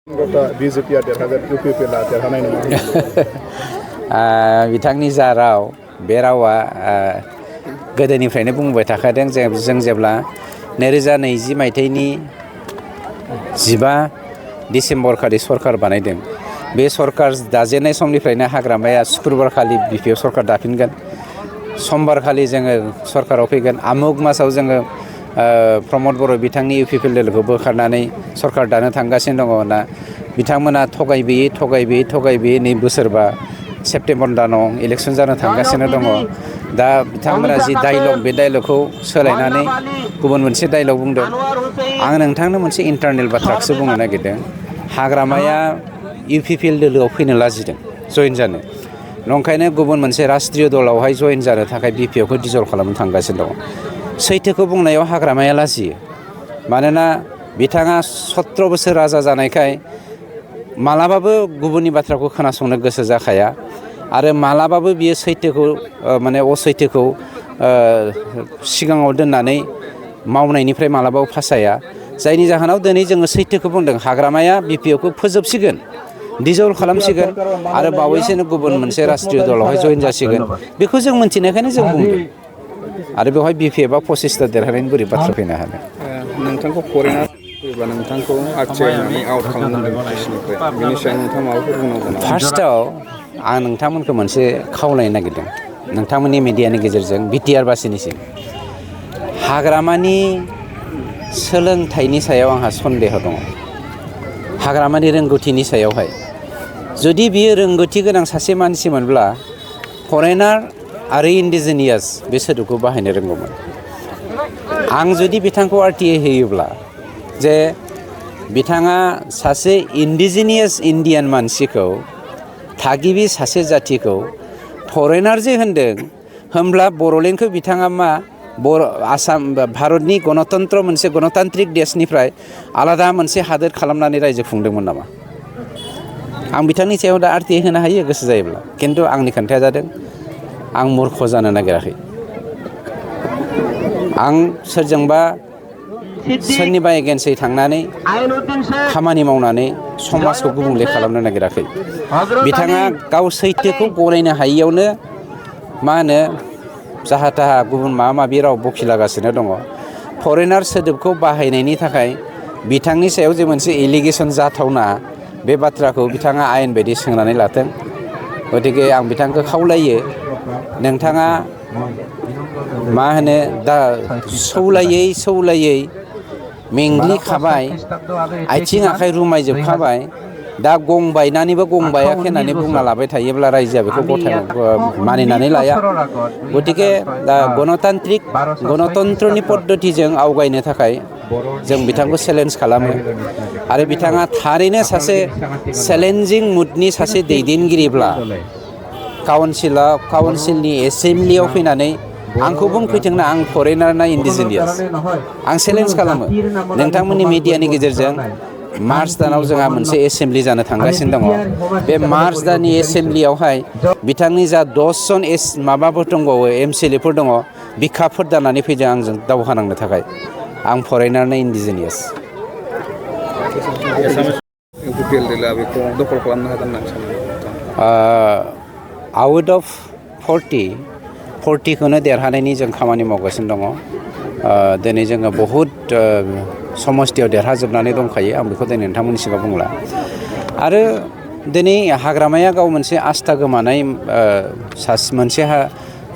BJP देरहागोन UPPला देरहानाय नङा। बिथांनि जा राव बे रावा गोदोनिफ्रायनो बुंबाय थाखादों जों जेब्ला 2020 मायथाइनि 15 डिसेम्बर खालि सरकार बानायदों। बे सरकार दाजेननाय समनिफ्रायनो हाग्रामाया शुक्रबारखालि बिपिएफ सरकार दाफिनगोन, समबारखालि जोङो सरकाराव फैगोन, आमुग मासाव जोङो प्रमद बर' बिथांनि UPPL दोलोखौ बोखारनानै सरकार दानो थांगासिनो दङ होनना बिथांमोना थगायबोयै नै बोसोरबा सेप्तेम्बर दानाव इलेक्सन जानो थांगासिनो दङ। दा बिथांमोना जि डायलग बे डायलगखौ सोलायनानै गुबुन मोनसे डायलग बुंदों। आं नोंथांनो मोनसे इन्टारनेल बाथ्राखौसो बुंनो नागिरदों। हाग्रामाया UPPL दोलोआव फैनो लाजिदों जइन जानो, नंखायनो गुबुन मोनसे राष्ट्रीय दलावहाय जइन जानो थाखाय BPFखौ डिजल्भ खालामनो थांगासिनो दङ। सैथोखौ बुंनायाव हाग्रामाया लाजियो, मानोना बिथाङा 17 बोसोर राजा जानायखाय मालाबाबो गुबुननि बाथ्राखौ खोनासंनो गोसो जाखाया आरो मालाबाबो बियो सैथोखौ असैथोखौ सिगाङाव दोननानै मावनायनिफ्राय मालाबाबो फासाया। जायनि जाहोनाव दिनै जोङो सैथोखौ बुंदों, हाग्रामाया BPFखौ फोजोबसिगोन, डिजल्भ खालामसिगोन आरो बावैसोनो गुबुन मोनसे राष्ट्रीय दलावहाय जइन जासिगोन। बेखौ जों मिन्थिनायखायनो जों बुंदों आरो बेवहाय BPFआ 25ता देरहानायनि बोरै बाथ्रा फैनो हानो। नोंथांखौ फरेनार फैयोबा नोंथांखौ आथिखालनि आउट खालामनांगोन बिसोरनिफ्राय, बेनि सायाव नोंथाङा माबाफोर बुंनांगौ नामा? फार्स्टआव आं नोंथांमोनखौ मोनसे खावलायनो नागिरदों, नोंथांमोननि मिडियानि गेजेरजों BTR बासिनिसिम हाग्रामानि सोलोंथाइनि सायाव आंहा सन्देह दङ। हाग्रामानि रोंगौथिनि सायावहाय जुदि बियो रोंगौथि गोनां सासे मानसिमोनब्ला फरेनार आरो इन्डिजिनियास बे सोदोबखौ बाहायनो रोंगौमोन। आं जुदि बिथांखौ RTI होयोब्ला जे बिथाङा सासे इन्डिजिनियास इन्डियान मानसिखौ, थागिबि सासे जाथिखौ फरेनार जे होनदों, होमब्ला बर'लेण्डखौ बिथाङा मा आसाम भारतनि गणतन्त्र मोनसे गणतान्त्रिक देशनिफ्राय आलादा मोनसे हादोर खालामनानै रायजो खुंदोंमोन नामा? आं बिथांनि सायाव दा RTI होनो हायो गोसो जायोब्ला, खिन्थु आंनि खोन्थाया जादों आं मूर्ख जानो नागिराखै। आं सोरनिबा एगेन्सै थांनानै खामानि मावनानै समाजखौ गुबुंले खालामनो नागिराखै। बिथाङा गाव सैथोखौ गनायनो हायियावनो जाहा थाहा गुबुन माबा राव बखिलागासिनो दङ। फरेनार सोदोबखौ बाहायनायनि थाखाय बिथांनि सायाव जे मोनसे एलिगेसन जाथावना, बे बाथ्राखौ बिथाङा आयेन बायदि सोंनानै लाथों। गतिके आं बिथांखौ खावलायो, नोंथाङा दा सौलायै मेंग्लिखाबाय, आथिं आखाइ रुमायजोबखाबाय, दा गं बायनानैबो गं बायाखै होननानै बुंना लाबाय थायोब्ला रायजोआ बेखौ मानिनानै लाया। गतिके दा गणतन्त्रनि पद्धतिजों आवगायनो थाखाय जों बिथांखौ चेलेन्ज खालामो आरो बिथाङा थारैनो सासे चेलेन्जिं मुडनि सासे दैदेनगिरिब्ला काउन्सिलनि एसेम्ब्लियाव फैनानै आंखौ बुंफैथोंना आं फरेनार ना इन्डिजिनियास। आं चेलेन्ज खालामो नोंथांमोननि मिडियानि गेजेरजों। मार्च दानाव जोंहा मोनसे एसेम्ब्लि जानो थांगासिनो दङ। बे मार्च दाननि एसेम्ब्लियावहाय बिथांनि जा 10 जन माबाफोर दंबावो MCLAफोर दङ, बिखाफोर दानानै फैदों आंजों दावहा नांनो थाखाय। आं फरेनार ना इन्डिजिनियास। UPPL दोलोआ बेखौ दखल खालामनो हागोन होननानै सानो? आउट अफ 40खौनो देरहानायनि जों खामानि मावगासिनो दङ। दिनै जोङो बहुद समस्थियाव देरहाजोबनानै दंखायो, आं बेखौ दिनै नोंथांमोननि सिगाङाव बुंला। आरो दिनै हाग्रामाया गाव मोनसे आस्था गोमानाय मोनसे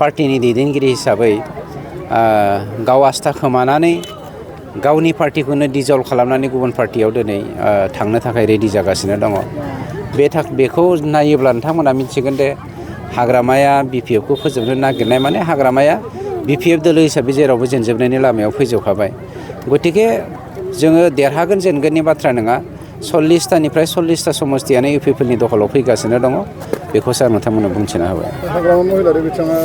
पार्टिनि दैदेनगिरि हिसाबै गाव आस्था खोमानानै गावनि पार्टिखौनो डिजल्भ खालामनानै गुबुन पार्टियाव दिनै थांनो थाखाय रेडि जागासिनो दङ। बेखौ नायोब्ला नोंथांमोना मिथिगोन दे हाग्रामाया BPFखौ फोजोबनो नागिरनाय माने हाग्रामाया BPF दोलो हिसाबै जेरावबो जेनजोबनायनि लामायाव फैजोबखाबाय। गतिके जोङो देरहागोन जेनगोननि बाथ्रा नङा। 40तानिफ्राय 40ता समस्थियानो UPPLनि दखलाव फैगासिनो दङ। बेखौसो आं नोंथांमोननो बुंथिना होबाय। हाग्रामा महिलारि बिथाङा